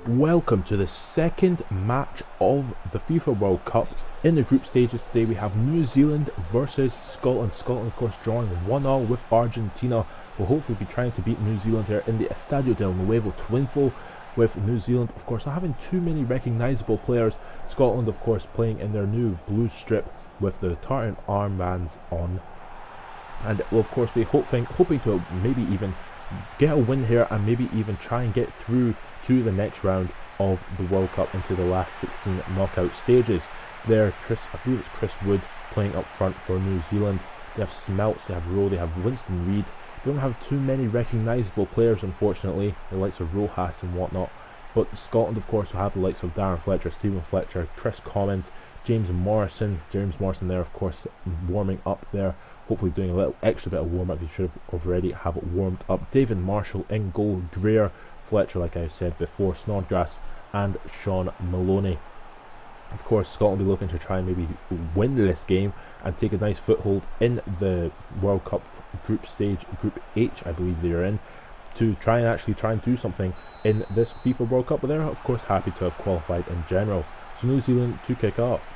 Welcome to the second match of the FIFA World Cup. In the group stages today we have New Zealand versus Scotland. Scotland of course drawing 1-1 with Argentina. We'll hopefully be trying to beat New Zealand here in the Estadio del Nuevo Triunfo, with New Zealand of course not having too many recognisable players. Scotland of course playing in their new blue strip with the tartan armbands on, and we'll of course be hoping to maybe even get a win here and maybe even try and get through to the next round of the World Cup into the last 16 knockout stages. There, I believe it's Chris Wood playing up front for New Zealand. They have Smelts, they have Rowe, they have Winston Reid. They don't have too many recognisable players, unfortunately, the likes of Rojas and whatnot. But Scotland, of course, will have the likes of Darren Fletcher, Stephen Fletcher, Chris Commons, James Morrison there, of course, warming up there. Hopefully doing a little extra bit of warm-up. He should have already have it warmed up. David Marshall in goal. Greer, Fletcher, like I said before, Snodgrass and Sean Maloney. Of course, Scotland will be looking to try and maybe win this game and take a nice foothold in the World Cup group stage, Group H, I believe they are in, to try and do something in this FIFA World Cup. But they're of course happy to have qualified in general. So New Zealand to kick off.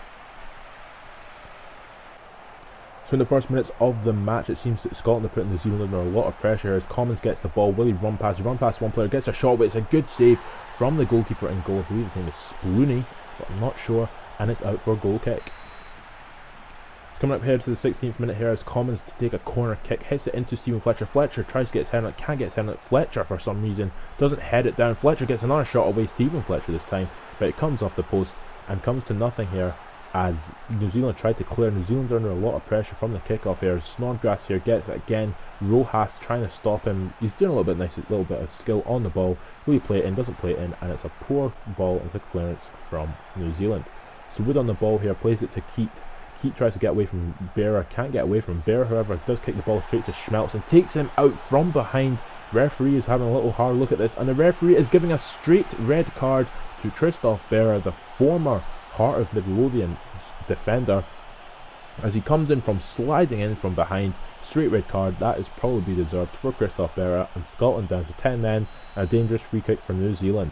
So in the first minutes of the match, it seems that Scotland are putting New Zealand under a lot of pressure as Commons gets the ball. Will he run past one player, gets a shot, but it's a good save from the goalkeeper in goal. I believe his name is Splooney, but I'm not sure, and it's out for a goal kick. It's coming up here to the 16th minute here as Commons to take a corner kick, hits it into Stephen Fletcher. Fletcher tries to get his head on it, can't get his head on it. Fletcher for some reason doesn't head it down. Fletcher gets another shot away, Stephen Fletcher this time, but it comes off the post and comes to nothing here as New Zealand tried to clear. New Zealand are under a lot of pressure from the kickoff here. Snodgrass here gets it again. Rojas trying to stop him. He's doing a little bit nice, a little bit of skill on the ball. Will he play it in? Doesn't play it in, and it's a poor ball and quick clearance from New Zealand. So Wood on the ball here, plays it to Keat. Keat tries to get away from Bearer, can't get away from Bearer, however does kick the ball straight to Schmelz and takes him out from behind. Referee is having a little hard look at this, and the referee is giving a straight red card to Christoph Bearer, the former Heart of Midlothian defender, as he comes in from sliding in from behind. Straight red card, that is probably deserved for Christoph Bearer, and Scotland down to 10 men, and a dangerous free kick for New Zealand.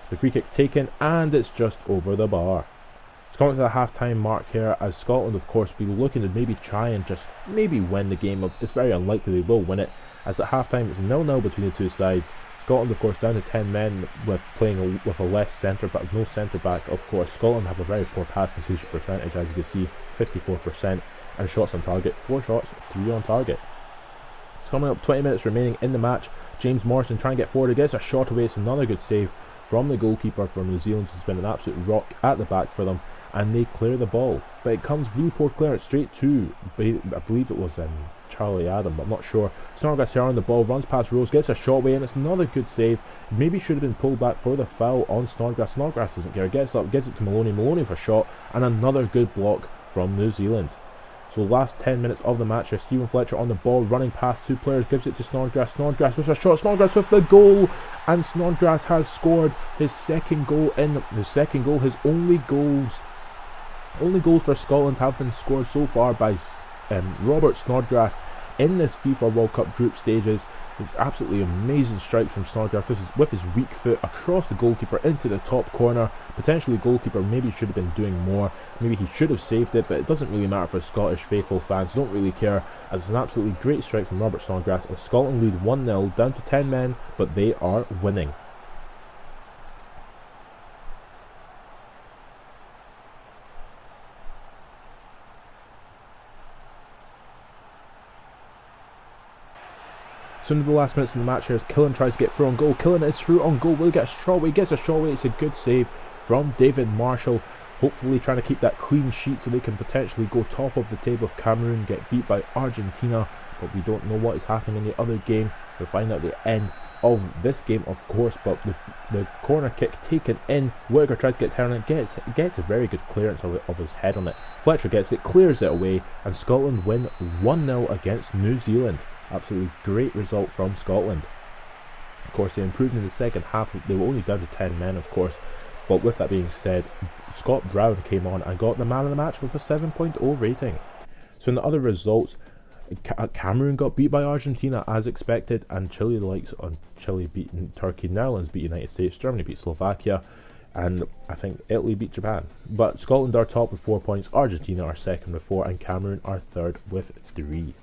The free kick taken, and it's just over the bar. It's coming to the half-time mark here, as Scotland of course be looking to maybe try and just maybe win the game. It's very unlikely they will win it, as at half-time it's 0-0 between the two sides. Scotland of course down to 10 men with playing with a left centre back, no centre back of course. Scotland have a very poor pass completion percentage, as you can see, 54%, and shots on target, 4 shots, 3 on target. It's coming up, 20 minutes remaining in the match. James Morrison trying to get forward, gets a shot away. It's another good save from the goalkeeper for New Zealand, who's been an absolute rock at the back for them, and they clear the ball, but it comes really poor clearance straight to, I believe it was Charlie Adam, but I'm not sure. Snodgrass here on the ball, runs past Rose, gets a shot away, and it's another good save. Maybe should have been pulled back for the foul on Snodgrass. Snodgrass doesn't care, gets up, gives it to Maloney. Maloney for a shot, and another good block from New Zealand. So last 10 minutes of the match here, Stephen Fletcher on the ball, running past 2 players, gives it to Snodgrass. Snodgrass with a shot, Snodgrass with the goal, and Snodgrass has scored his second goal his only goals for Scotland have been scored so far by Robert Snodgrass in this FIFA World Cup group stages. It's absolutely amazing strike from Snodgrass with his weak foot across the goalkeeper into the top corner. Potentially goalkeeper maybe should have been doing more. Maybe he should have saved it, but it doesn't really matter for Scottish faithful fans. Don't really care, as it's an absolutely great strike from Robert Snodgrass, and Scotland lead 1-0 down to 10 men, but they are winning. So into the last minutes of the match here, as Killen tries to get through on goal. Killen is through on goal, will he get a shot away? Gets a shot away, it's a good save from David Marshall. Hopefully trying to keep that clean sheet so they can potentially go top of the table if Cameroon get beat by Argentina, but we don't know what is happening in the other game. We'll find out at the end of this game of course, but the corner kick taken in. Whittaker tries to get down on it, gets a very good clearance of his head on it. Fletcher gets it, clears it away, and Scotland win 1-0 against New Zealand. Absolutely great result from Scotland. Of course, they improved in the second half. They were only down to 10 men, of course. But with that being said, Scott Brown came on and got the man of the match with a 7.0 rating. So in the other results, Cameroon got beat by Argentina as expected, and Chile, the likes on Chile beating Turkey, Netherlands beat United States, Germany beat Slovakia, and I think Italy beat Japan. But Scotland are top with 4 points, Argentina are second with 4, and Cameroon are third with 3.